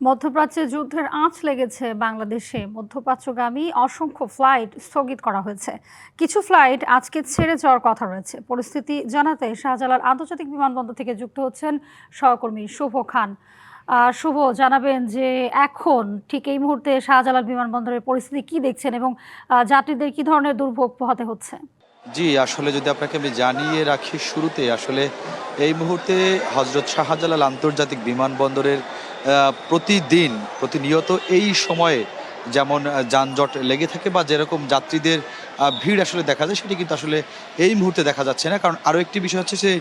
মধ্যপ্রাচ্যে যুদ্ধের আঁচ লেগেছে বাংলাদেশে। মধ্যপ্রাচ্যগামী অসংখ্য ফ্লাইট স্থগিত করা হয়েছে। কিছু ফ্লাইট আজকে ছেড়ে যাওয়ার কথা রয়েছে। পরিস্থিতি জানাতে শাহজালাল আন্তর্জাতিক বিমানবন্দর থেকে যুক্ত হচ্ছেন সহকর্মী শুভ খান। শুভ, জানাবেন যে এখন ঠিক এই মুহূর্তে শাহজালাল বিমানবন্দরের পরিস্থিতি কি দেখছেন এবং যাত্রীদের কি ধরনের দুর্ভোগ পোহাতে হচ্ছে? জি, আসলে যদি আপনাকে আমি জানিয়ে রাখি শুরুতে, আসলে এই মুহূর্তে হজরত শাহজালাল আন্তর্জাতিক বিমানবন্দরের প্রতিদিন প্রতিনিয়ত এই সময়ে যেমন যানজট লেগে থাকে বা যেরকম যাত্রীদের ভিড় আসলে দেখা যায়, সেটি কিন্তু আসলে এই মুহূর্তে দেখা যাচ্ছে না। কারণ আরও একটি বিষয় হচ্ছে যে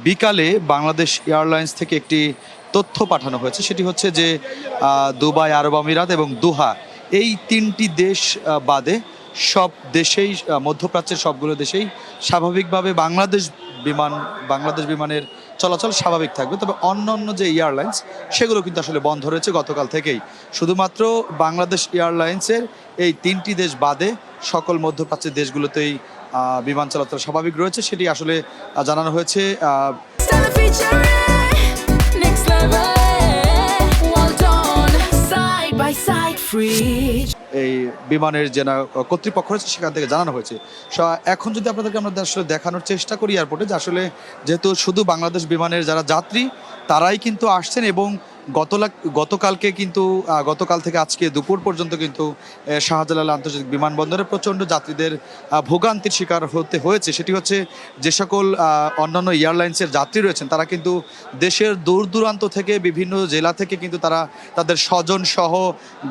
বিকালে বাংলাদেশ এয়ারলাইন্স থেকে একটি তথ্য পাঠানো হয়েছে। সেটি হচ্ছে যে দুবাই, আরব আমিরাত এবং দোহা, এই তিনটি দেশ বাদে সব দেশেই, মধ্যপ্রাচ্যের সবগুলো দেশেই স্বাভাবিকভাবে বাংলাদেশ বিমানের চলাচল স্বাভাবিক থাকবে। তবে অন্য যে এয়ারলাইন্স, সেগুলো কিন্তু আসলে বন্ধ রয়েছে গতকাল থেকেই। শুধুমাত্র বাংলাদেশ এয়ারলাইন্সের এই তিনটি দেশ বাদে সকল মধ্যপ্রাচ্যের দেশগুলোতেই বিমান চলাচল স্বাভাবিক রয়েছে, সেটি আসলে জানানো হয়েছে। এই বিমানের যে কর্তৃপক্ষ রয়েছে সেখান থেকে জানানো হয়েছে। এখন যদি আপনাদেরকে আমরা আসলে দেখানোর চেষ্টা করি এয়ারপোর্টে, যে আসলে যেহেতু শুধু বাংলাদেশ বিমানের যারা যাত্রী তারাই কিন্তু আসছেন, এবং গতকাল থেকে আজকে দুপুর পর্যন্ত কিন্তু শাহজালাল আন্তর্জাতিক বিমানবন্দরে প্রচণ্ড যাত্রীদের ভোগান্তির শিকার হতে হয়েছে। সেটি হচ্ছে যে সকল অন্যান্য এয়ারলাইন্সের যাত্রী রয়েছেন তারা কিন্তু দেশের দূর দূরান্ত থেকে, বিভিন্ন জেলা থেকে কিন্তু তারা তাদের স্বজন সহ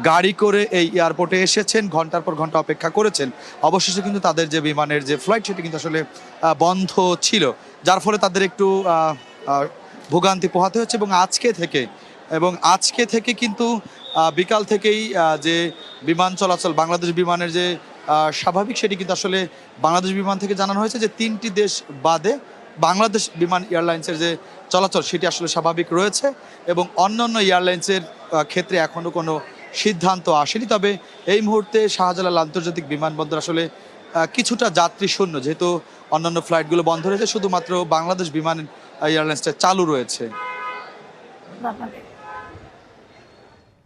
গাড়ি করে এই এয়ারপোর্টে এসেছেন, ঘন্টার পর ঘন্টা অপেক্ষা করেছেন। অবশেষে কিন্তু তাদের যে বিমানের যে ফ্লাইট সেটি কিন্তু আসলে বন্ধ ছিল, যার ফলে তাদের একটু ভোগান্তি পোহাতে হচ্ছে। এবং আজকে থেকে কিন্তু বিকাল থেকেই যে বিমান চলাচল, বাংলাদেশ বিমানের যে স্বাভাবিক, সেটি কিন্তু আসলে বাংলাদেশ বিমান থেকে জানানো হয়েছে যে তিনটি দেশ বাদে বাংলাদেশ বিমান এয়ারলাইন্সের যে চলাচল সেটি আসলে স্বাভাবিক রয়েছে, এবং অন্যান্য এয়ারলাইন্সের ক্ষেত্রে এখনও কোনো সিদ্ধান্ত আসেনি। তবে এই মুহূর্তে শাহজালাল আন্তর্জাতিক বিমানবন্দর আসলে কিছুটা যাত্রী শূন্য, যেহেতু অন্যান্য ফ্লাইটগুলো বন্ধ রয়েছে, শুধুমাত্র বাংলাদেশ বিমান এয়ারলাইন্সটা চালু রয়েছে।